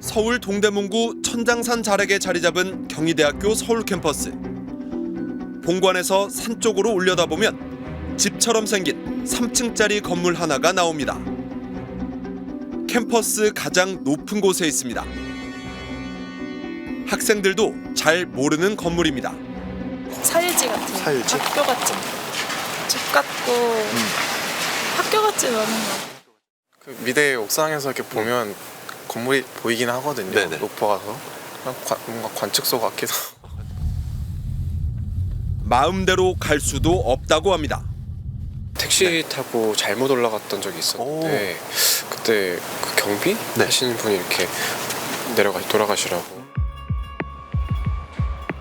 서울 동대문구 천장산 자락에 자리 잡은 경희대학교 서울 캠퍼스. 본관에서 산 쪽으로 올려다보면 집처럼 생긴 3층짜리 건물 하나가 나옵니다. 캠퍼스 가장 높은 곳에 있습니다. 학생들도 잘 모르는 건물입니다. 사유지 같은 사유지? 학교 같지. 집 같고 학교 같지는 않은 것 같아요. 그 미대 옥상에서 이렇게 보면 건물이 보이긴 하거든요. 네네. 높아가서 뭔가 관측소 같기도. 마음대로 갈 수도 없다고 합니다. 택시 타고 잘못 올라갔던 적이 있었는데 그때 그 경비 하시는 분이 이렇게 돌아가시라고.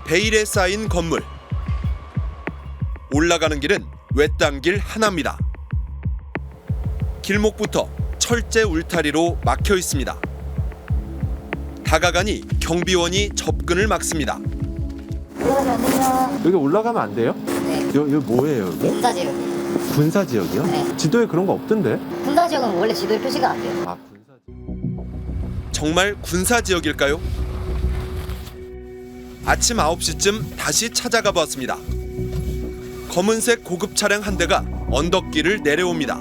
베일에 쌓인 건물. 올라가는 길은 외딴 길 하나입니다. 길목부터 철제 울타리로 막혀 있습니다. 다가가니 경비원이 접근을 막습니다. 여기 올라가면 안 돼요? 네. 여기 뭐예요, 여기? 군사지역. 군사지역이요? 네. 지도에 그런 거 없던데? 군사지역은 원래 지도에 표시가 안 돼요. 아, 군사지역. 정말 군사 지역일까요? 아침 9시쯤 다시 찾아가 봤습니다. 검은색 고급 차량 한 대가 언덕길을 내려옵니다.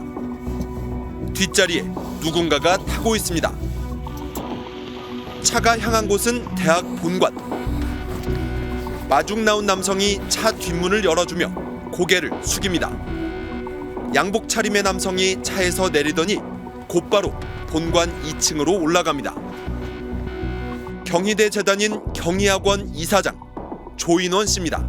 뒷자리에 누군가가 타고 있습니다. 차가 향한 곳은 대학 본관. 마중 나온 남성이 차 뒷문을 열어주며 고개를 숙입니다. 양복 차림의 남성이 차에서 내리더니 곧바로 본관 2층으로 올라갑니다. 경희대 재단인 경희학원 이사장 조인원 씨입니다.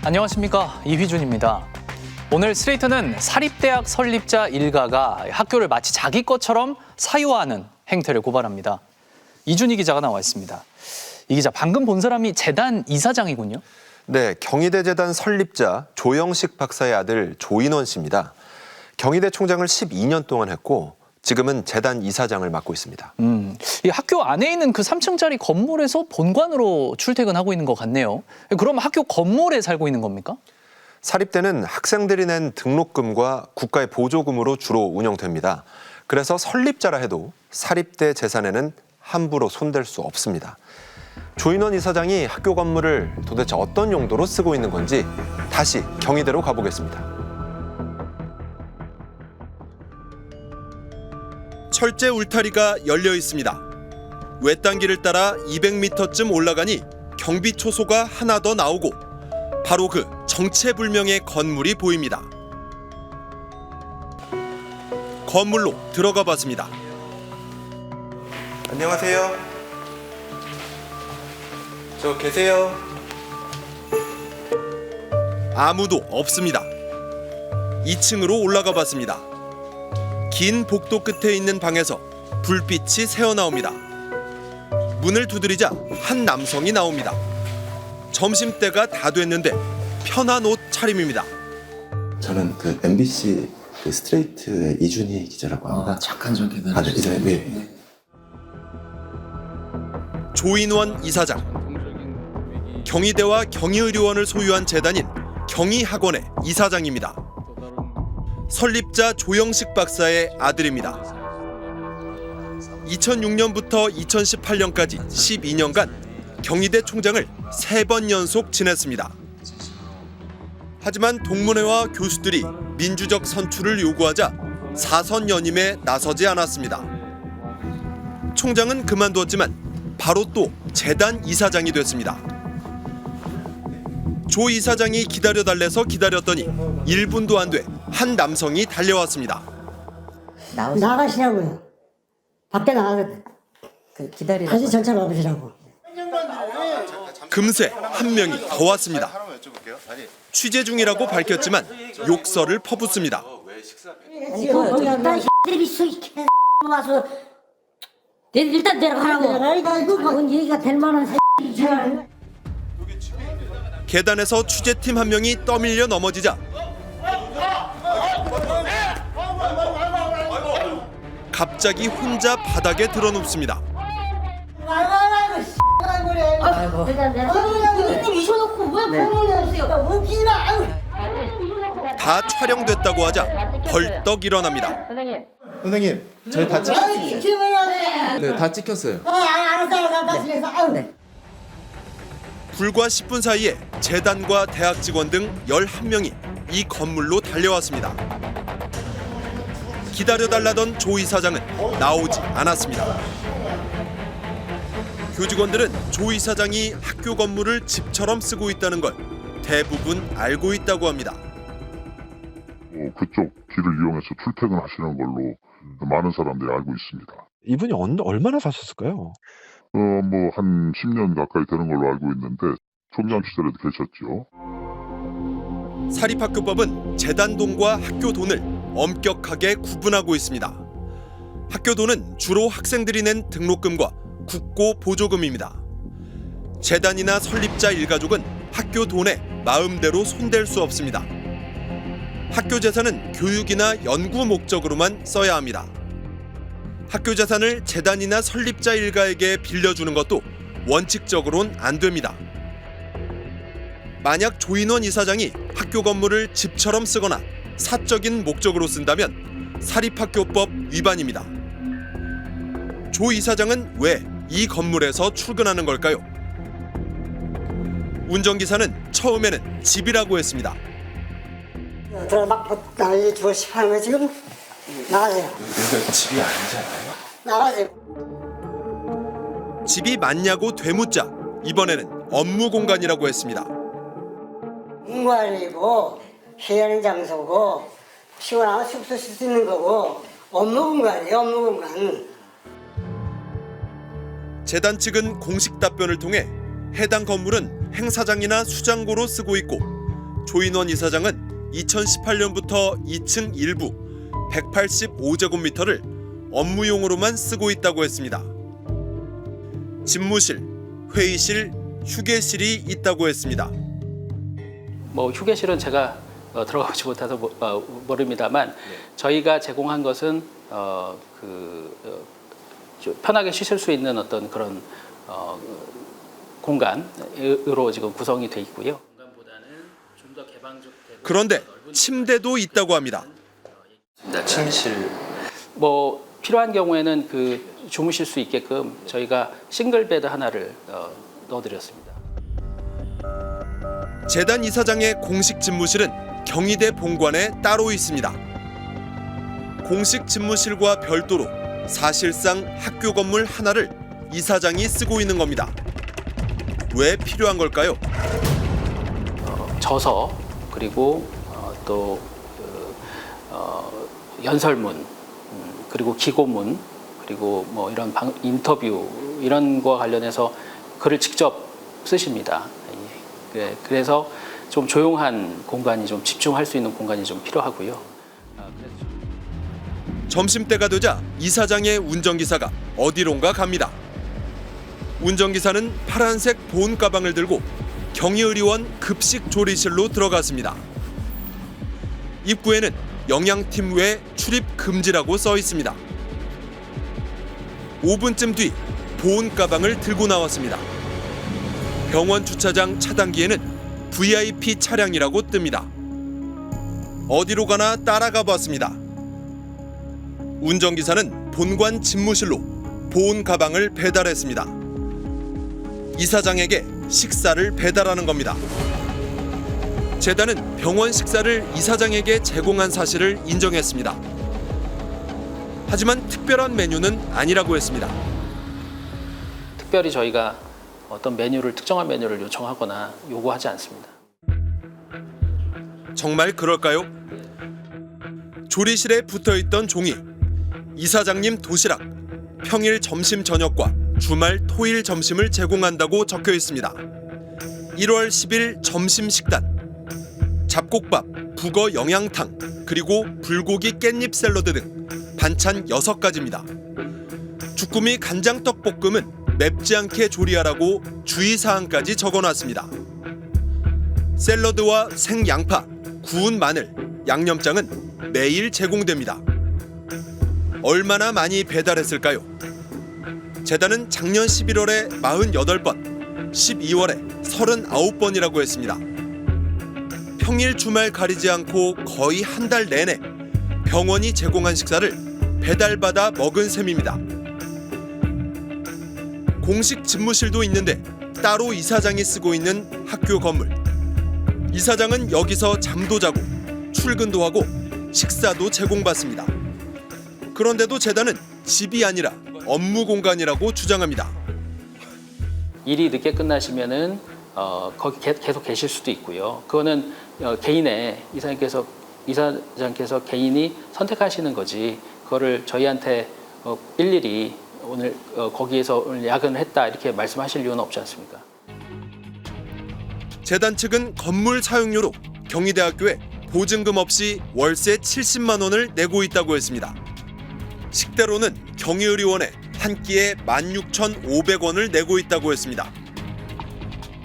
안녕하십니까, 이휘준입니다. 오늘 스트레이트는 사립대학 설립자 일가가 학교를 마치 자기 것처럼 사유화하는 행태를 고발합니다. 이준희 기자가 나와 있습니다. 이 기자, 방금 본 사람이 재단 이사장이군요. 네, 경희대 재단 설립자 조영식 박사의 아들 조인원 씨입니다. 경희대 총장을 12년 동안 했고 지금은 재단 이사장을 맡고 있습니다. 이 학교 안에 있는 그 3층짜리 건물에서 본관으로 출퇴근하고 있는 것 같네요. 그럼 학교 건물에 살고 있는 겁니까? 사립대는 학생들이 낸 등록금과 국가의 보조금으로 주로 운영됩니다. 그래서 설립자라 해도 사립대 재산에는 함부로 손댈 수 없습니다. 조인원 이사장이 학교 건물을 도대체 어떤 용도로 쓰고 있는 건지 다시 경희대로 가보겠습니다. 철제 울타리가 열려 있습니다. 외딴 길을 따라 200m쯤 올라가니 경비 초소가 하나 더 나오고 바로 그 정체불명의 건물이 보입니다. 건물로 들어가 봤습니다. 안녕하세요. 저 계세요? 아무도 없습니다. 2층으로 올라가 봤습니다. 긴 복도 끝에 있는 방에서 불빛이 새어나옵니다. 문을 두드리자 한 남성이 나옵니다. 점심때가 다 됐는데 편한 옷 차림입니다. 저는 그 MBC 그 스트레이트의 이준희 기자라고 합니다. 잠깐 좀 기다려 네, 주세요. 네. 조인원 이사장. 경희대와 경희의료원을 소유한 재단인 경희학원의 이사장입니다. 설립자 조영식 박사의 아들입니다. 2006년부터 2018년까지 12년간 경희대 총장을 3번 연속 지냈습니다. 하지만 동문회와 교수들이 민주적 선출을 요구하자 사선 연임에 나서지 않았습니다. 총장은 그만두었지만 바로 또 재단 이사장이 됐습니다. 조 이사장이 기다려달래서 기다렸더니 1분도 안 돼 한 남성이 달려왔습니다. 나가시라고요. 밖에 나가서 기다리라고. 다시 절차 밟으시라고. 금세 한 명이 더 왔습니다. 취재 중이라고 밝혔지만 욕설을 퍼붓습니다. 거기 나 X들이 와서 일단 내려가라고. 그건 얘기가 될 만한 새끼. 계단에서 취재팀 한 명이 떠밀려 넘어지자 갑자기 혼자 바닥에 드러눕습니다. 아이고. 이거 잊어놓고 왜 보는 거였어요? 웃기지 마. 다 촬영됐다고 하자 벌떡 일어납니다. 선생님, 저희 다 찍혔어요. 네, 다 찍혔어요. 불과 10분 사이에 재단과 대학 직원 등 11명이 이 건물로 달려왔습니다. 기다려달라던 조 이사장은 나오지 않았습니다. 교직원들은 조 이사장이 학교 건물을 집처럼 쓰고 있다는 걸 대부분 알고 있다고 합니다. 그쪽 길을 이용해서 출퇴근하시는 걸로 많은 사람들이 알고 있습니다. 이분이 얼마나 사셨을까요? 뭐 한 10년 가까이 되는 걸로 알고 있는데 총장 시절에도 계셨죠. 사립학교법은 재단돈과 학교돈을 엄격하게 구분하고 있습니다. 학교돈은 주로 학생들이 낸 등록금과 국고 보조금입니다. 재단이나 설립자 일가족은 학교돈에 마음대로 손댈 수 없습니다. 학교 재산은 교육이나 연구 목적으로만 써야 합니다. 학교 재산을 재단이나 설립자 일가에게 빌려주는 것도 원칙적으로는 안 됩니다. 만약 조인원 이사장이 학교 건물을 집처럼 쓰거나 사적인 목적으로 쓴다면 사립학교법 위반입니다. 조 이사장은 왜 이 건물에서 출근하는 걸까요? 운전기사는 처음에는 집이라고 했습니다. 막 난리 주고 싶어하는 거 지금 나가세요. 여기가 집이 아니잖아요. 나가세요. 집이 맞냐고 되묻자 이번에는 업무 공간이라고 했습니다. 공간이고 쉬는 장소고 시원하고 숙소 쓸 수 있는 거고 업무 공간이에요. 업무 공간. 재단 측은 공식 답변을 통해 해당 건물은 행사장이나 수장고로 쓰고 있고 조인원 이사장은 2018년부터 2층 일부 185제곱미터를 업무용으로만 쓰고 있다고 했습니다. 집무실, 회의실, 휴게실이 있다고 했습니다. 뭐 휴게실은 제가 들어가지 못해서 모릅니다만 저희가 제공한 것은 편하게 쉬실 수 있는 어떤 그런 공간으로 지금 구성이 돼 있고요. 그런데 침대도 있다고 합니다. 침실. 뭐 필요한 경우에는 그 주무실 수 있게끔 저희가 싱글 베드 하나를 넣어드렸습니다. 재단 이사장의 공식 집무실은 경희대 본관에 따로 있습니다. 공식 집무실과 별도로 사실상 학교 건물 하나를 이사장이 쓰고 있는 겁니다. 왜 필요한 걸까요? 저서 그리고 또 연설문 그리고 기고문 그리고 뭐 이런 인터뷰 이런 거와 관련해서 글을 직접 쓰십니다. 그래서 좀 조용한 공간이 좀 집중할 수 있는 공간이 좀 필요하고요. 점심때가 되자 이사장의 운전기사가 어디론가 갑니다. 운전기사는 파란색 보온 가방을 들고 경희의료원 급식 조리실로 들어갔습니다. 입구에는 영양팀 외 출입 금지라고 써 있습니다. 5분쯤 뒤 보온 가방을 들고 나왔습니다. 병원 주차장 차단기에는 VIP 차량이라고 뜹니다. 어디로 가나 따라가 봤습니다. 운전기사는 본관 집무실로 보온 가방을 배달했습니다. 이사장에게 식사를 배달하는 겁니다. 재단은 병원 식사를 이사장에게 제공한 사실을 인정했습니다. 하지만 특별한 메뉴는 아니라고 했습니다. 특별히 저희가 어떤 특정한 메뉴를 요청하거나 요구하지 않습니다. 정말 그럴까요? 조리실에 붙어있던 종이 이사장님 도시락, 평일 점심 저녁과 주말 토일 점심을 제공한다고 적혀 있습니다. 1월 10일 점심 식단, 잡곡밥, 북어 영양탕, 그리고 불고기 깻잎 샐러드 등 반찬 6가지입니다. 주꾸미 간장떡볶음은 맵지 않게 조리하라고 주의사항까지 적어놨습니다. 샐러드와 생양파, 구운 마늘, 양념장은 매일 제공됩니다. 얼마나 많이 배달했을까요? 재단은 작년 11월에 48번, 12월에 39번이라고 했습니다. 평일 주말 가리지 않고 거의 한 달 내내 병원이 제공한 식사를 배달받아 먹은 셈입니다. 공식 집무실도 있는데 따로 이사장이 쓰고 있는 학교 건물. 이사장은 여기서 잠도 자고 출근도 하고 식사도 제공받습니다. 그런데도 재단은 집이 아니라 업무 공간이라고 주장합니다. 일이 늦게 끝나시면은 거기 계속 계실 수도 있고요. 그거는 개인의 이사장께서 개인이 선택하시는 거지. 그거를 저희한테 일일이 오늘 거기에서 오늘 야근을 했다 이렇게 말씀하실 이유는 없지 않습니까? 재단 측은 건물 사용료로 경희대학교에 보증금 없이 월세 70만 원을 내고 있다고 했습니다. 식대로는 경희의료원에 한 끼에 16,500원을 내고 있다고 했습니다.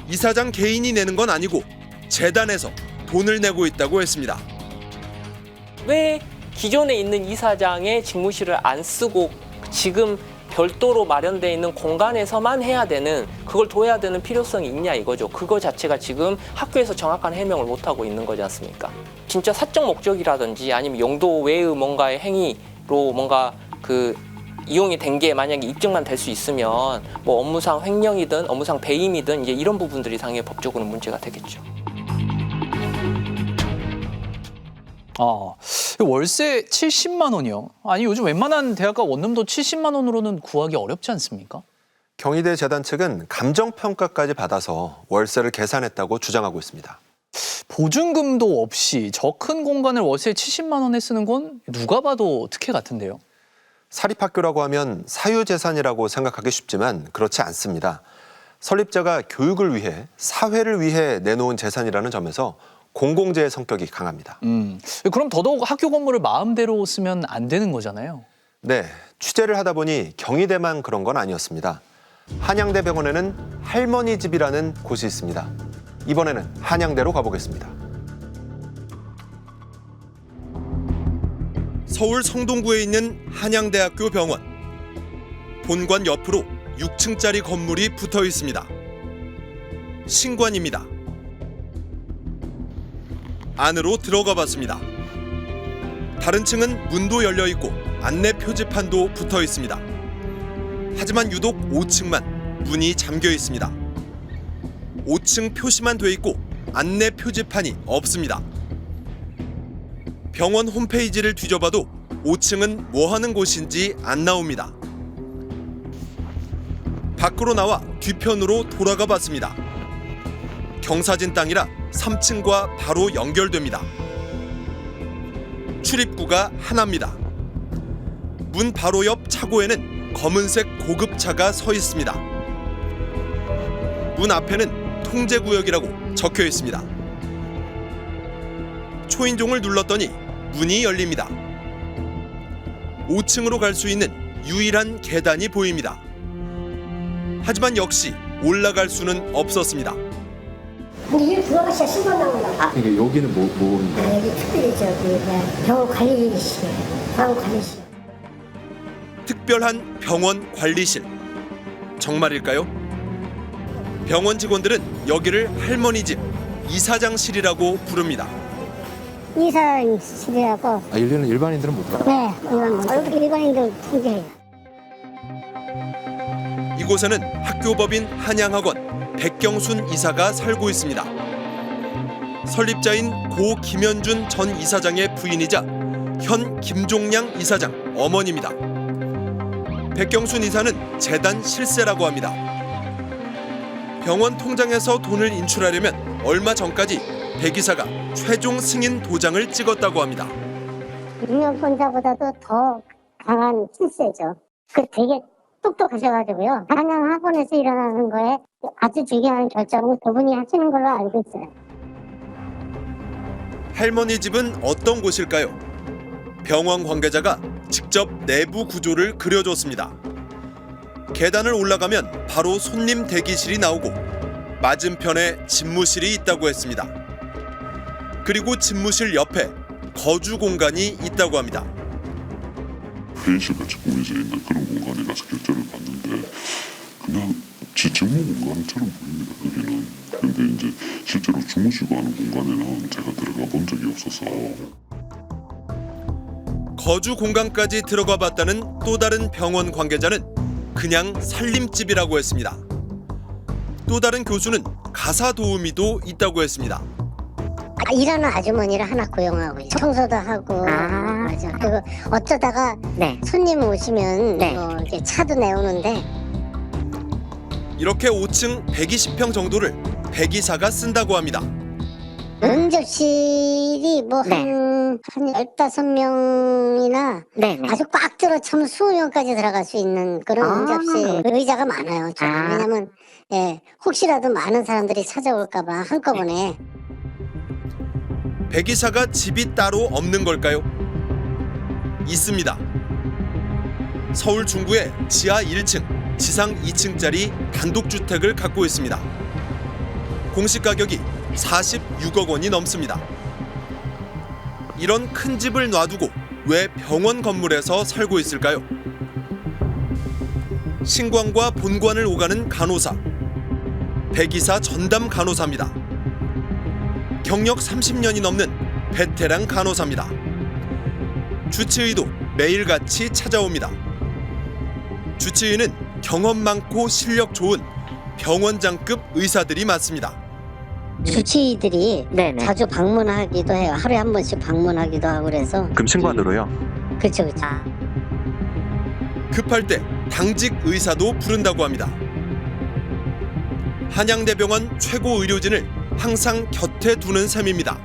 이사장 개인이 내는 건 아니고 재단에서 돈을 내고 있다고 했습니다. 왜 기존에 있는 이사장의 직무실을 안 쓰고 지금 별도로 마련되어 있는 공간에서만 해야 되는, 그걸 둬야 되는 필요성이 있냐 이거죠. 그거 자체가 지금 학교에서 정확한 해명을 못하고 있는 거지 않습니까? 진짜 사적 목적이라든지 아니면 용도 외의 뭔가의 행위로 뭔가 이용이 된 게 만약에 입증만 될 수 있으면 뭐 업무상 횡령이든 업무상 배임이든 이제 이런 부분들이 당연히 법적으로 문제가 되겠죠. 월세 70만 원이요? 아니 요즘 웬만한 대학가 원룸도 70만 원으로는 구하기 어렵지 않습니까? 경희대 재단 측은 감정평가까지 받아서 월세를 계산했다고 주장하고 있습니다. 보증금도 없이 저 큰 공간을 월세 70만 원에 쓰는 건 누가 봐도 특혜 같은데요. 사립학교라고 하면 사유재산이라고 생각하기 쉽지만 그렇지 않습니다. 설립자가 교육을 위해, 사회를 위해 내놓은 재산이라는 점에서 공공재의 성격이 강합니다. 그럼 더더욱 학교 건물을 마음대로 쓰면 안 되는 거잖아요. 네, 취재를 하다 보니 경희대만 그런 건 아니었습니다. 한양대병원에는 할머니 집이라는 곳이 있습니다. 이번에는 한양대로 가보겠습니다. 서울 성동구에 있는 한양대학교 병원. 본관 옆으로 6층짜리 건물이 붙어 있습니다. 신관입니다. 안으로 들어가 봤습니다. 다른 층은 문도 열려 있고 안내 표지판도 붙어 있습니다. 하지만 유독 5층만 문이 잠겨 있습니다. 5층 표시만 돼 있고 안내 표지판이 없습니다. 병원 홈페이지를 뒤져봐도 5층은 뭐 하는 곳인지 안 나옵니다. 밖으로 나와 뒤편으로 돌아가 봤습니다. 경사진 땅이라 3층과 바로 연결됩니다. 출입구가 하나입니다. 문 바로 옆 차고에는 검은색 고급차가 서 있습니다. 문 앞에는 통제구역이라고 적혀 있습니다. 초인종을 눌렀더니 문이 열립니다. 5층으로 갈 수 있는 유일한 계단이 보입니다. 하지만 역시 올라갈 수는 없었습니다. 근데 여기 들어가셔야 신고 나온다. 그러니까 여기는 뭐 여기 특별히 병원 관리실, 병원 관리실. 특별한 병원 관리실. 정말일까요? 병원 직원들은 여기를 할머니 집, 이사장실이라고 부릅니다. 이사실이라고. 여기는 일반인들은 못 가? 네, 여기 일반인들 통제해요. 이곳에는 학교법인 한양학원 백경순 이사가 살고 있습니다. 설립자인 고 김현준 전 이사장의 부인이자 현 김종량 이사장 어머니입니다. 백경순 이사는 재단 실세라고 합니다. 병원 통장에서 돈을 인출하려면 얼마 전까지 백 이사가 최종 승인 도장을 찍었다고 합니다. 유명권자보다도 더 강한 실세죠. 되게 똑똑하셔가지고요. 한양학원에서 일어나는 거에 아주 중요한 결정을 그분이 하시는 걸로 알고 있어요. 할머니 집은 어떤 곳일까요? 병원 관계자가 직접 내부 구조를 그려줬습니다. 계단을 올라가면 바로 손님 대기실이 나오고 맞은편에 집무실이 있다고 했습니다. 그리고 집무실 옆에 거주 공간이 있다고 합니다. 회의실 같이 꾸며져 있는 그런 공간이라서 결제를 받는데 그냥 직무 공간처럼 보입니다. 거기는. 근데 이제 실제로 주무시고 하는 공간에는 제가 들어가 본 적이 없어서. 거주 공간까지 들어가 봤다는 또 다른 병원 관계자는 그냥 살림집이라고 했습니다. 또 다른 교수는 가사 도우미도 있다고 했습니다. 일하는 아주머니를 하나 고용하고 있어요. 청소도 하고 맞아. 그리고 어쩌다가 손님 오시면 뭐 이렇게 차도 내오는데 이렇게 5층 120평 정도를 백이사가 쓴다고 합니다. 응접실이 뭐 한 15명이나 아주 꽉 들어차면 20명까지 들어갈 수 있는 그런 응접실 의자가 많아요. 왜냐면 혹시라도 많은 사람들이 찾아올까 봐 한꺼번에. 백이사가 집이 따로 없는 걸까요? 있습니다. 서울 중구에 지하 1층, 지상 2층짜리 단독주택을 갖고 있습니다. 공시 가격이 46억 원이 넘습니다. 이런 큰 집을 놔두고 왜 병원 건물에서 살고 있을까요? 신관과 본관을 오가는 간호사, 백이사 전담 간호사입니다. 경력 30년이 넘는 베테랑 간호사입니다. 주치의도 매일같이 찾아옵니다. 주치의는 경험 많고 실력 좋은 병원장급 의사들이 많습니다. 주치의들이 자주 방문하기도 해요. 하루에 한 번씩 방문하기도 하고 그래서. 그럼 신관으로요? 그렇죠. 급할 때 당직 의사도 부른다고 합니다. 한양대병원 최고 의료진을 항상 곁에 두는 셈입니다.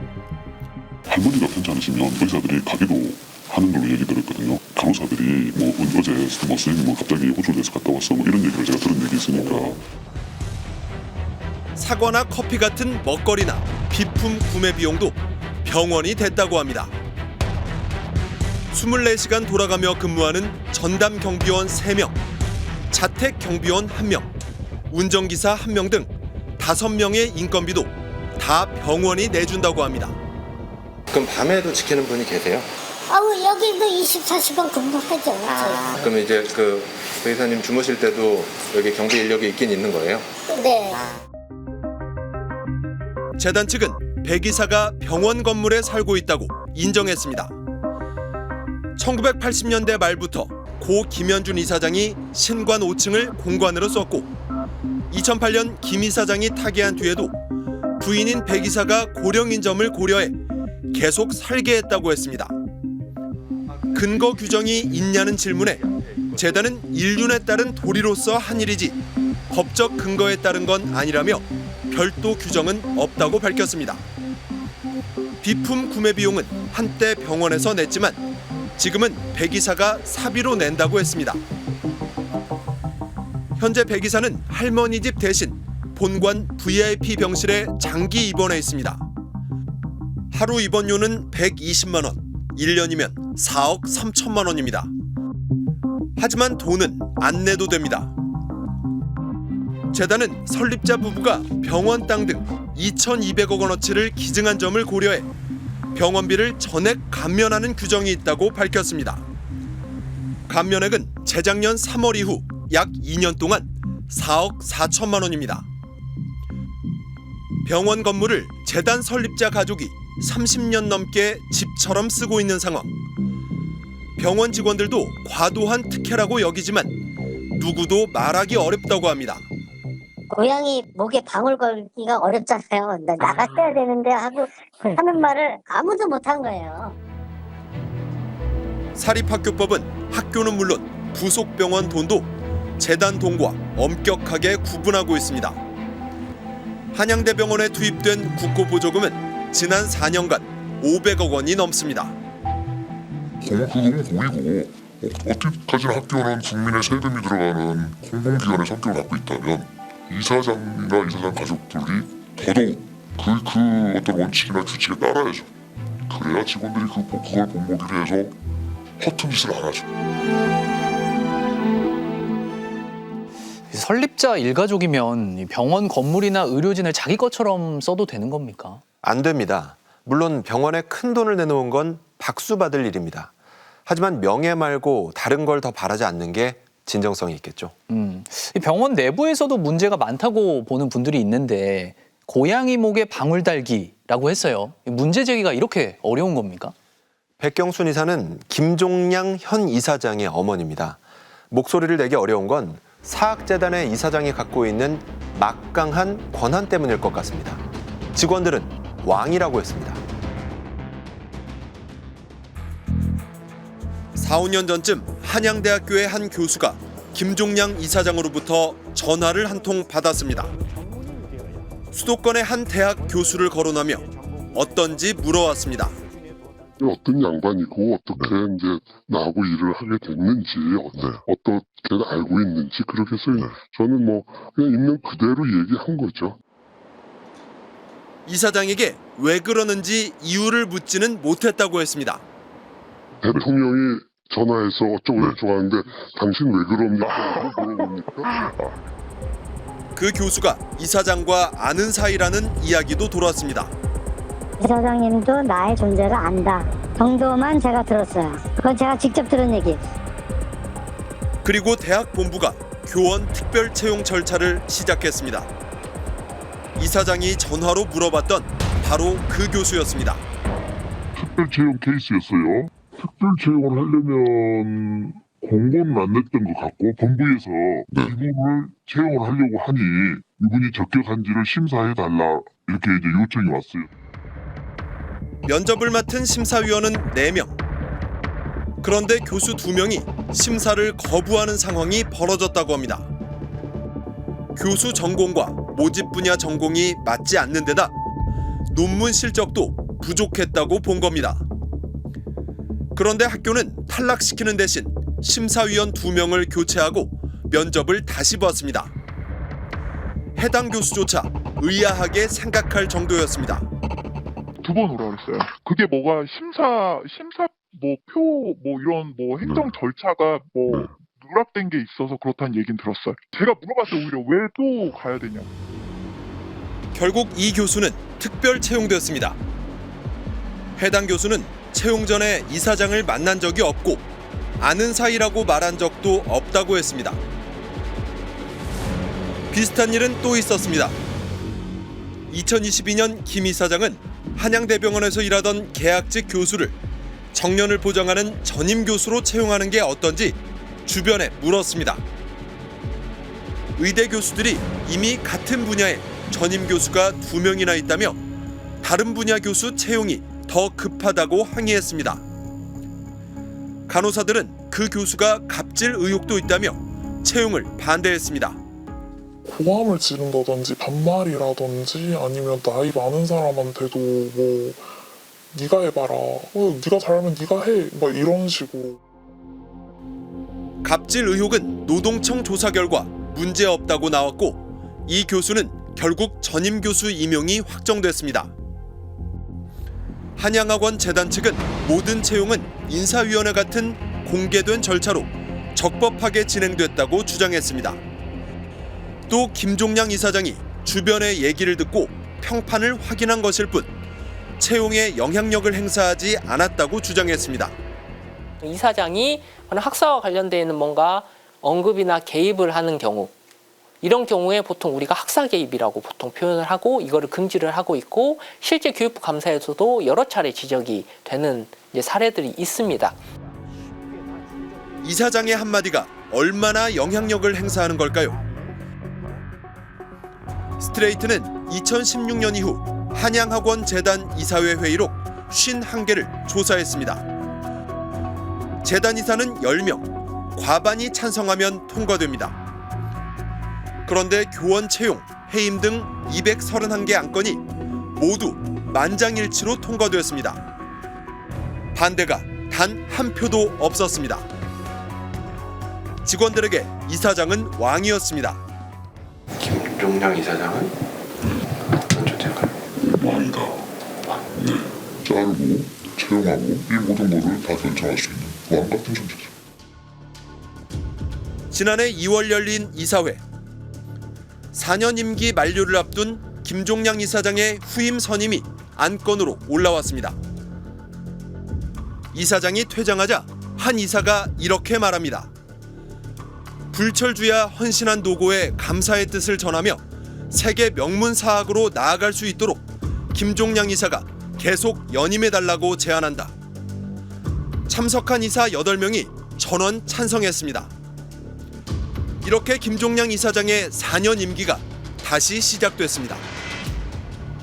할머니가 괜찮으시면 의사들이 가기도 하는 걸로 얘기 들었거든요. 간호사들이 뭐 어제 뭐 선생님 뭐 갑자기 호주에서 갔다 왔어 뭐 이런 얘기를 제가 들은 얘기 있으니까. 사과나 커피 같은 먹거리나 비품 구매 비용도 병원이 댔다고 합니다. 24시간 돌아가며 근무하는 전담 경비원 3명, 자택 경비원 1명, 운전기사 1명 등 5명의 인건비도 다 병원이 내준다고 합니다. 그럼 밤에도 지키는 분이 계세요? 여기도 24시간 근무하죠. 그럼 이제 그 의사님 주무실 때도 여기 경비 인력이 있긴 있는 거예요? 네. 재단 측은 백이사가 병원 건물에 살고 있다고 인정했습니다. 1980년대 말부터 고 김현준 이사장이 신관 5층을 공관으로 썼고 2008년 김 이사장이 타계한 뒤에도 부인인 백이사가 고령인 점을 고려해 계속 살게 했다고 했습니다. 근거 규정이 있냐는 질문에 재단은 인륜에 따른 도리로서 한 일이지 법적 근거에 따른 건 아니라며 별도 규정은 없다고 밝혔습니다. 비품 구매 비용은 한때 병원에서 냈지만 지금은 백이사가 사비로 낸다고 했습니다. 현재 백이사는 할머니 집 대신 본관 VIP 병실에 장기 입원해 있습니다. 하루 입원료는 120만 원, 1년이면 4억 3천만 원입니다. 하지만 돈은 안 내도 됩니다. 재단은 설립자 부부가 병원 땅 등 2,200억 원어치를 기증한 점을 고려해 병원비를 전액 감면하는 규정이 있다고 밝혔습니다. 감면액은 재작년 3월 이후 약 2년 동안 4억 4천만 원입니다. 병원 건물을 재단 설립자 가족이 30년 넘게 집처럼 쓰고 있는 상황. 병원 직원들도 과도한 특혜라고 여기지만 누구도 말하기 어렵다고 합니다. 고양이 목에 방울 걸기가 어렵잖아요. 나갔어야 되는데 하고 하는 말을 아무도 못한 거예요. 사립학교법은 학교는 물론 부속 병원 돈도 재단 돈과 엄격하게 구분하고 있습니다. 한양대병원에 투입된 국고보조금은 지난 4년간 500억 원이 넘습니다. 그건 공이고 어떻게까지나 학교는 국민의 세금이 들어가는 공공기관의 성격을 갖고 있다면 이사장이나 이사장 가족들이 더더욱 그 어떤 원칙이나 규칙에 따라야죠. 그래야 직원들이 그걸 본보기로 해서 허튼 짓을 안 하죠. 설립자 일가족이면 병원 건물이나 의료진을 자기 것처럼 써도 되는 겁니까? 안 됩니다. 물론 병원에 큰 돈을 내놓은 건 박수 받을 일입니다. 하지만 명예 말고 다른 걸 더 바라지 않는 게 진정성이 있겠죠. 이 병원 내부에서도 문제가 많다고 보는 분들이 있는데 고양이 목에 방울 달기라고 했어요. 문제 제기가 이렇게 어려운 겁니까? 백경순 이사는 김종량 현 이사장의 어머니입니다. 목소리를 내기 어려운 건 사학재단의 이사장이 갖고 있는 막강한 권한 때문일 것 같습니다. 직원들은 왕이라고 했습니다. 4, 5년 전쯤 한양대학교의 한 교수가 김종량 이사장으로부터 전화를 한 통 받았습니다. 수도권의 한 대학 교수를 거론하며 어떤지 물어왔습니다. 어떤 양반이고 어떻게 이제 나하고 일을 하게 됐는지 어떻게 알고 있는지 그렇게 해서 저는 뭐 그냥 있는 그대로 얘기한 거죠. 이사장에게 왜 그러는지 이유를 묻지는 못했다고 했습니다. 대통령이 전화해서 어쩌고 하는데 당신 왜 그럽니까? 물어봅니까? 그 교수가 이사장과 아는 사이라는 이야기도 돌았습니다. 이사장님도 나의 존재를 안다 정도만 제가 들었어요. 그건 제가 직접 들은 얘기. 그리고 대학 본부가 교원 특별 채용 절차를 시작했습니다. 이사장이 전화로 물어봤던 바로 그 교수였습니다. 특별 채용 케이스였어요. 특별 채용을 하려면 공고는 안 냈던 것 같고 본부에서 이분을 채용을 하려고 하니 이분이 적격한지를 심사해달라 이렇게 이제 요청이 왔어요. 면접을 맡은 심사위원은 4명. 그런데 교수 2명이 심사를 거부하는 상황이 벌어졌다고 합니다. 교수 전공과 모집 분야 전공이 맞지 않는 데다 논문 실적도 부족했다고 본 겁니다. 그런데 학교는 탈락시키는 대신 심사위원 2명을 교체하고 면접을 다시 보았습니다. 해당 교수조차 의아하게 생각할 정도였습니다. 2번 오라 그랬어요. 그게 뭐가 심사 뭐 표 뭐 이런 뭐 행정 절차가 뭐 누락된 게 있어서 그렇다는 얘기는 들었어요. 제가 물어봤어요. 오히려 왜 또 가야 되냐. 결국 이 교수는 특별 채용되었습니다. 해당 교수는 채용 전에 이사장을 만난 적이 없고 아는 사이라고 말한 적도 없다고 했습니다. 비슷한 일은 또 있었습니다. 2022년 김 이사장은 한양대병원에서 일하던 계약직 교수를 정년을 보장하는 전임 교수로 채용하는 게 어떤지 주변에 물었습니다. 의대 교수들이 이미 같은 분야에 전임 교수가 2명이나 있다며 다른 분야 교수 채용이 더 급하다고 항의했습니다. 간호사들은 그 교수가 갑질 의혹도 있다며 채용을 반대했습니다. 고함을 지른다든지 반말이라든지 아니면 나이 많은 사람한테도 뭐 네가 해봐라, 네가 잘하면 네가 해, 뭐 이런 식으로. 갑질 의혹은 노동청 조사 결과 문제없다고 나왔고 이 교수는 결국 전임 교수 임용이 확정됐습니다. 한양학원 재단 측은 모든 채용은 인사위원회 같은 공개된 절차로 적법하게 진행됐다고 주장했습니다. 또 김종량 이사장이 주변의 얘기를 듣고 평판을 확인한 것일 뿐 채용에 영향력을 행사하지 않았다고 주장했습니다. 이사장이 학사와 관련되어 있는 뭔가 언급이나 개입을 하는 경우, 이런 경우에 보통 우리가 학사 개입이라고 보통 표현을 하고 이거를 금지를 하고 있고 실제 교육부 감사에서도 여러 차례 지적이 되는 사례들이 있습니다. 이사장의 한마디가 얼마나 영향력을 행사하는 걸까요? 스트레이트는 2016년 이후 한양학원 재단 이사회 회의록 51개를 조사했습니다. 재단 이사는 10명, 과반이 찬성하면 통과됩니다. 그런데 교원 채용, 해임 등 231개 안건이 모두 만장일치로 통과되었습니다. 반대가 단 한 표도 없었습니다. 직원들에게 이사장은 왕이었습니다. 김종량 이사장은 어떤 존재인가요? 왕이다. 네, 자르고 채용하고 이 모든 것을 다 결정할 수 있는 왕 같은 존재죠. 지난해 2월 열린 이사회. 4년 임기 만료를 앞둔 김종량 이사장의 후임 선임이 안건으로 올라왔습니다. 이사장이 퇴장하자 한 이사가 이렇게 말합니다. 불철주야 헌신한 노고에 감사의 뜻을 전하며 세계 명문 사학으로 나아갈 수 있도록 김종량 이사가 계속 연임해달라고 제안한다. 참석한 이사 8명이 전원 찬성했습니다. 이렇게 김종량 이사장의 4년 임기가 다시 시작됐습니다.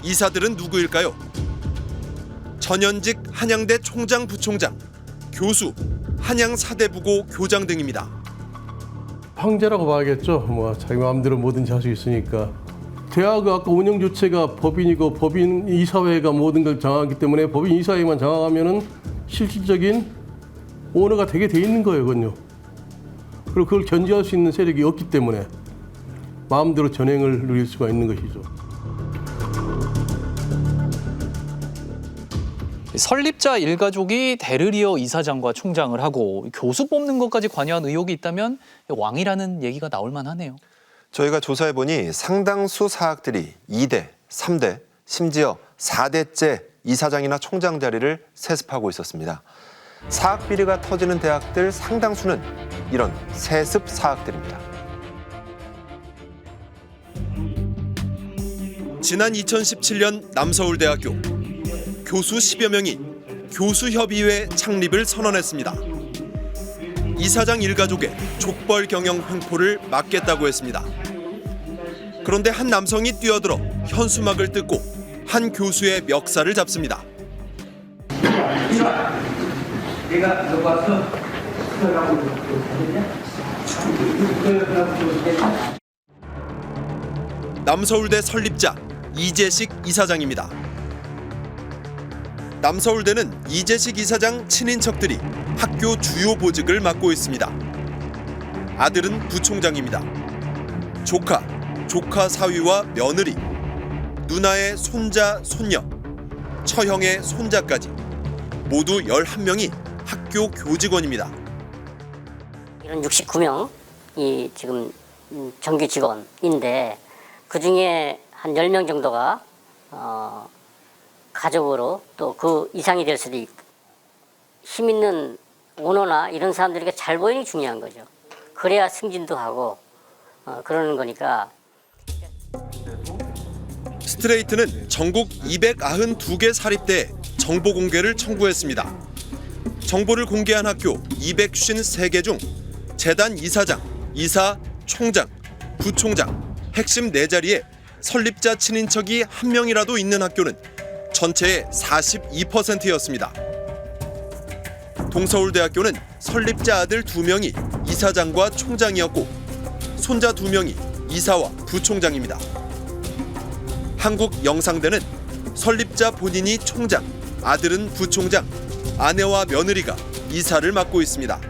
이사들은 누구일까요? 전현직 한양대 총장, 부총장, 교수, 한양 사대부고 교장 등입니다. 황제라고 봐야겠죠. 뭐 자기 마음대로 뭐든지 할 수 있으니까. 대학 아까 운영 주체가 법인이고 법인 이사회가 모든 걸 장악하기 때문에 법인 이사회만 장악하면은 실질적인 오너가 되게 돼 있는 거예요, 그건요. 그리고 그걸 견제할 수 있는 세력이 없기 때문에 마음대로 전횡을 누릴 수가 있는 것이죠. 설립자 일가족이 대를 이어 이사장과 총장을 하고 교수 뽑는 것까지 관여한 의혹이 있다면 왕이라는 얘기가 나올 만하네요. 저희가 조사해보니 상당수 사학들이 2대, 3대, 심지어 4대째 이사장이나 총장 자리를 세습하고 있었습니다. 사학 비리가 터지는 대학들 상당수는 이런 세습 사학들입니다. 지난 2017년 남서울대학교 교수 10여 명이 교수협의회 창립을 선언했습니다. 이사장 일가족의 족벌 경영 횡포를 막겠다고 했습니다. 그런데 한 남성이 뛰어들어 현수막을 뜯고 한 교수의 멱살을 잡습니다. 내가 너 와서 남서울대 설립자 이재식 이사장입니다. 남서울대는 이재식 이사장 친인척들이 학교 주요 보직을 맡고 있습니다. 아들은 부총장입니다. 조카 사위와 며느리, 누나의 손자, 손녀, 처형의 손자까지 모두 11명이 학교 교직원입니다. 이런 69명이 지금 정규 직원인데 그중에 한 10명 정도가 가족으로 또 그 이상이 될 수도 있고 힘 있는 오너나 이런 사람들에게 잘 보이는 게 중요한 거죠. 그래야 승진도 하고 그러는 거니까. 스트레이트는 전국 292개 사립대에 정보 공개를 청구했습니다. 정보를 공개한 학교 253개 중 재단 이사장, 이사, 총장, 부총장, 핵심 4자리에 설립자 친인척이 1명이라도 있는 학교는 전체의 42%였습니다. 동서울대학교는 설립자 아들 2명이 이사장과 총장이었고 손자 2명이 이사와 부총장입니다. 한국영상대는 설립자 본인이 총장, 아들은 부총장, 아내와 며느리가 이사를 맡고 있습니다.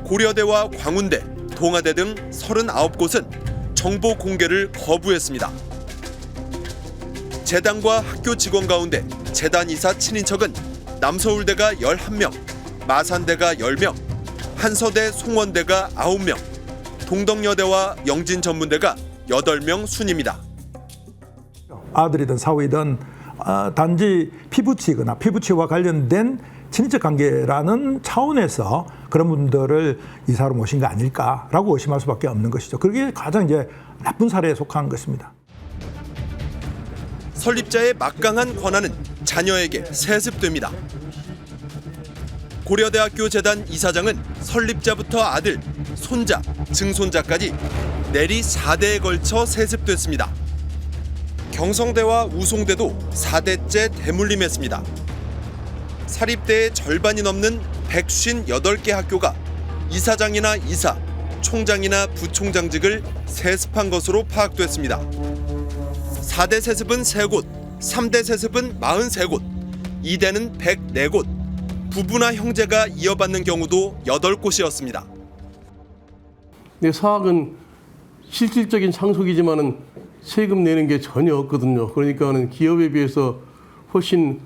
고려대와 광운대, 동아대 등 39곳은 정보 공개를 거부했습니다. 재단과 학교 직원 가운데 재단 이사 친인척은 남서울대가 11명, 마산대가 10명, 한서대 송원대가 9명, 동덕여대와 영진전문대가 8명 순입니다. 아들이든 사위든 단지 피부치거나 피부치와 관련된 친인척 관계라는 차원에서 그런 분들을 이사로 모신 거 아닐까라고 의심할 수밖에 없는 것이죠. 그게 가장 이제 나쁜 사례에 속한 것입니다. 설립자의 막강한 권한은 자녀에게 세습됩니다. 고려대학교 재단 이사장은 설립자부터 아들, 손자, 증손자까지 내리 4대에 걸쳐 세습됐습니다. 경성대와 우송대도 4대째 대물림했습니다. 사립대의 절반이 넘는 158개 학교가 이사장이나 이사, 총장이나 부총장직을 세습한 것으로 파악됐습니다. 4대 세습은 3곳, 3대 세습은 43곳, 2대는 104곳, 부부나 형제가 이어받는 경우도 8곳이었습니다. 네, 사학은 실질적인 상속이지만은 세금 내는 게 전혀 없거든요. 그러니까는 기업에 비해서 훨씬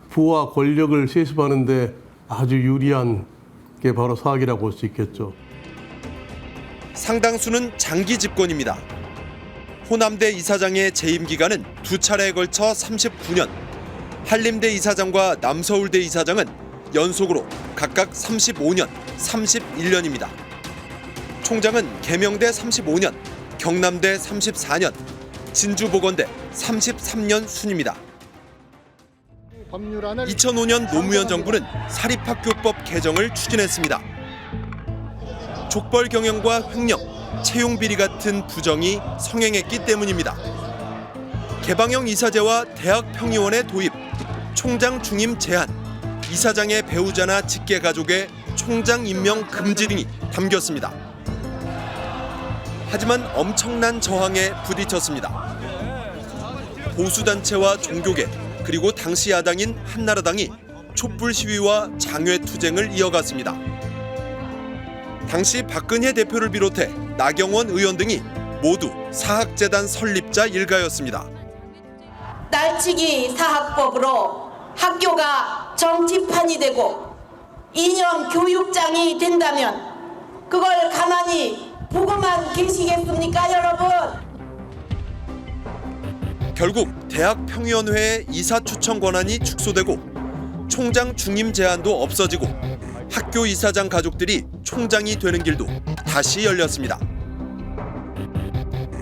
부와 권력을 세습하는데 아주 유리한 게 바로 사학이라고 볼 수 있겠죠. 상당수는 장기 집권입니다. 호남대 이사장의 재임 기간은 2차례에 걸쳐 39년, 한림대 이사장과 남서울대 이사장은 연속으로 각각 35년, 31년입니다. 총장은 계명대 35년, 경남대 34년, 진주보건대 33년 순입니다. 2005년 노무현 정부는 사립학교법 개정을 추진했습니다. 족벌 경영과 횡령, 채용 비리 같은 부정이 성행했기 때문입니다. 개방형 이사제와 대학 평의원의 도입, 총장 중임 제한, 이사장의 배우자나 직계 가족의 총장 임명 금지 등이 담겼습니다. 하지만 엄청난 저항에 부딪혔습니다. 보수단체와 종교계, 그리고 당시 야당인 한나라당이 촛불 시위와 장외 투쟁을 이어갔습니다. 당시 박근혜 대표를 비롯해 나경원 의원 등이 모두 사학재단 설립자 일가였습니다. 날치기 사학법으로 학교가 정치판이 되고 이념 교육장이 된다면 그걸 가만히 보고만 계시겠습니까, 여러분? 결국 대학 평의원회의 이사 추천 권한이 축소되고 총장 중임 제한도 없어지고 학교 이사장 가족들이 총장이 되는 길도 다시 열렸습니다.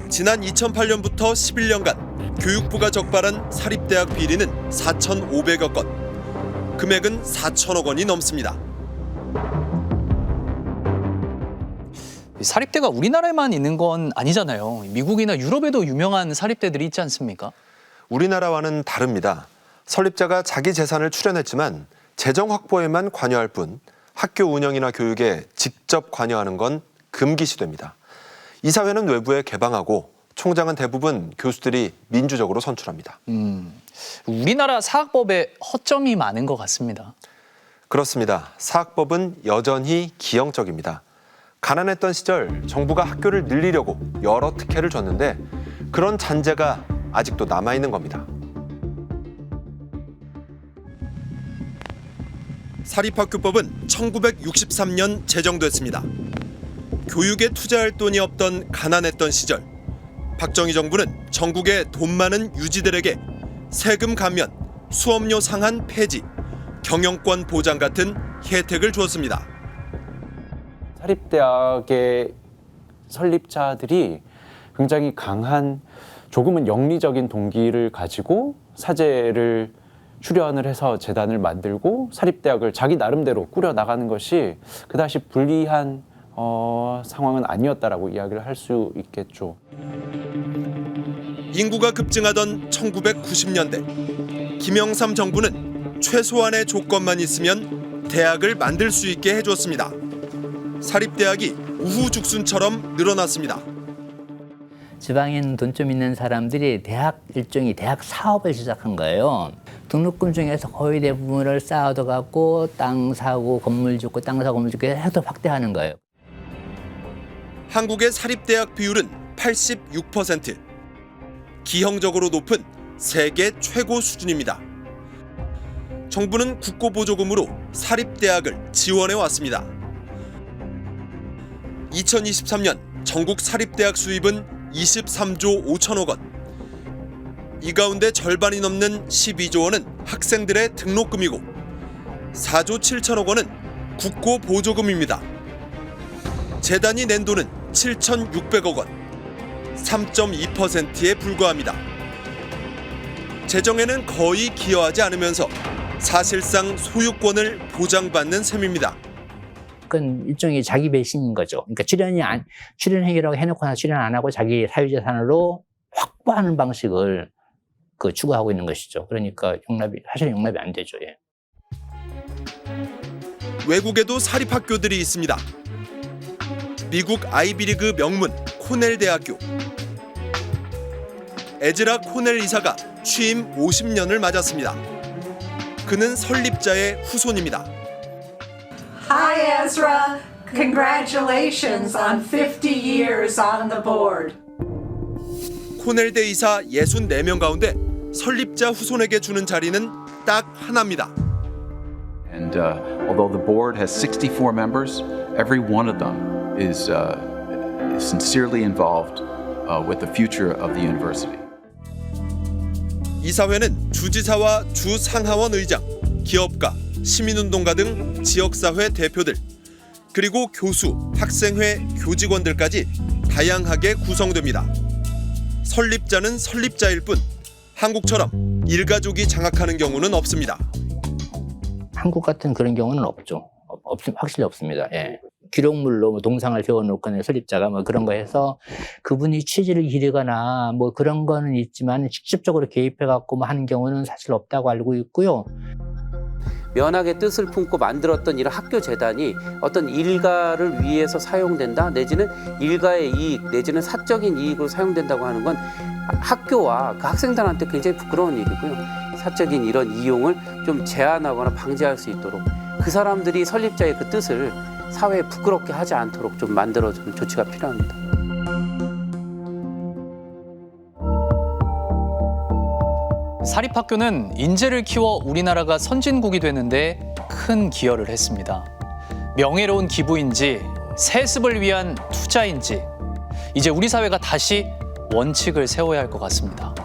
지난 2008년부터 11년간 교육부가 적발한 사립대학 비리는 4,500여 건, 금액은 4천억 원이 넘습니다. 사립대가 우리나라에만 있는 건 아니잖아요. 미국이나 유럽에도 유명한 사립대들이 있지 않습니까? 우리나라와는 다릅니다. 설립자가 자기 재산을 출연했지만 재정 확보에만 관여할 뿐 학교 운영이나 교육에 직접 관여하는 건 금기시됩니다. 이사회는 외부에 개방하고 총장은 대부분 교수들이 민주적으로 선출합니다. 우리나라 사학법에 허점이 많은 것 같습니다. 그렇습니다. 사학법은 여전히 기형적입니다. 가난했던 시절 정부가 학교를 늘리려고 여러 특혜를 줬는데 그런 잔재가 아직도 남아있는 겁니다. 사립학교법은 1963년 제정됐습니다. 교육에 투자할 돈이 없던 가난했던 시절, 박정희 정부는 전국의 돈 많은 유지들에게 세금 감면, 수업료 상한 폐지, 경영권 보장 같은 혜택을 주었습니다. 사립대학의 설립자들이 굉장히 강한 조금은 영리적인 동기를 가지고 사제를 출연을 해서 재단을 만들고 사립대학을 자기 나름대로 꾸려나가는 것이 그다지 불리한 상황은 아니었다라고 이야기를 할 수 있겠죠. 인구가 급증하던 1990년대, 김영삼 정부는 최소한의 조건만 있으면 대학을 만들 수 있게 해줬습니다. 사립대학이 우후죽순처럼 늘어났습니다. 지방에 있는 돈 좀 있는 사람들이 일종의 대학 사업을 시작한 거예요. 등록금 중에서 거의 대부분을 쌓아둬갖고 땅 사고 건물 짓고 땅 사고 건물 짓고 해서 확대하는 거예요. 한국의 사립대학 비율은 86%. 기형적으로 높은 세계 최고 수준입니다. 정부는 국고보조금으로 사립대학을 지원해 왔습니다. 2023년 전국 사립대학 수입은 23조 5천억 원. 이 가운데 절반이 넘는 12조 원은 학생들의 등록금이고 4조 7천억 원은 국고보조금입니다. 재단이 낸 돈은 7,600억 원, 3.2%에 불과합니다. 재정에는 거의 기여하지 않으면서 사실상 소유권을 보장받는 셈입니다. 그건 일종의 자기 배신인 거죠. 그러니까 출연 행위라고 해놓고 출연 안 하고 자기 사유재산으로 확보하는 방식을 추구하고 있는 것이죠. 그러니까 사실 용납이 안 되죠. 예. 외국에도 사립학교들이 있습니다. 미국 아이비리그 명문 코넬 대학교. 에즈라 코넬 이사가 취임 50년을 맞았습니다. 그는 설립자의 후손입니다. Hi Ezra, congratulations on 50 years on the board. 코넬대 이사 64명 가운데 설립자 후손에게 주는 자리는 딱 하나입니다. And although the board has 64 members, every one of them is sincerely involved with the future of the university. 이사회는 주지사와 주상하원 의장, 기업가, 시민운동가 등 지역사회 대표들, 그리고 교수, 학생회, 교직원들까지 다양하게 구성됩니다. 설립자는 설립자일 뿐 한국처럼 일가족이 장악하는 경우는 없습니다. 한국 같은 그런 경우는 없죠. 확실히 없습니다. 예. 기록물로 뭐 동상을 세워놓거나 설립자가 뭐 그런 거 해서 그분이 취지를 기르거나 뭐 그런 거는 있지만 직접적으로 개입해갖고 뭐 하는 경우는 사실 없다고 알고 있고요. 면학의 뜻을 품고 만들었던 이런 학교 재단이 어떤 일가를 위해서 사용된다 내지는 일가의 이익 내지는 사적인 이익으로 사용된다고 하는 건 학교와 그 학생들한테 굉장히 부끄러운 일이고요. 사적인 이런 이용을 좀 제한하거나 방지할 수 있도록 그 사람들이 설립자의 그 뜻을 사회에 부끄럽게 하지 않도록 좀 만들어주는 조치가 필요합니다. 사립학교는 인재를 키워 우리나라가 선진국이 되는데 큰 기여를 했습니다. 명예로운 기부인지 세습을 위한 투자인지 이제 우리 사회가 다시 원칙을 세워야 할 것 같습니다.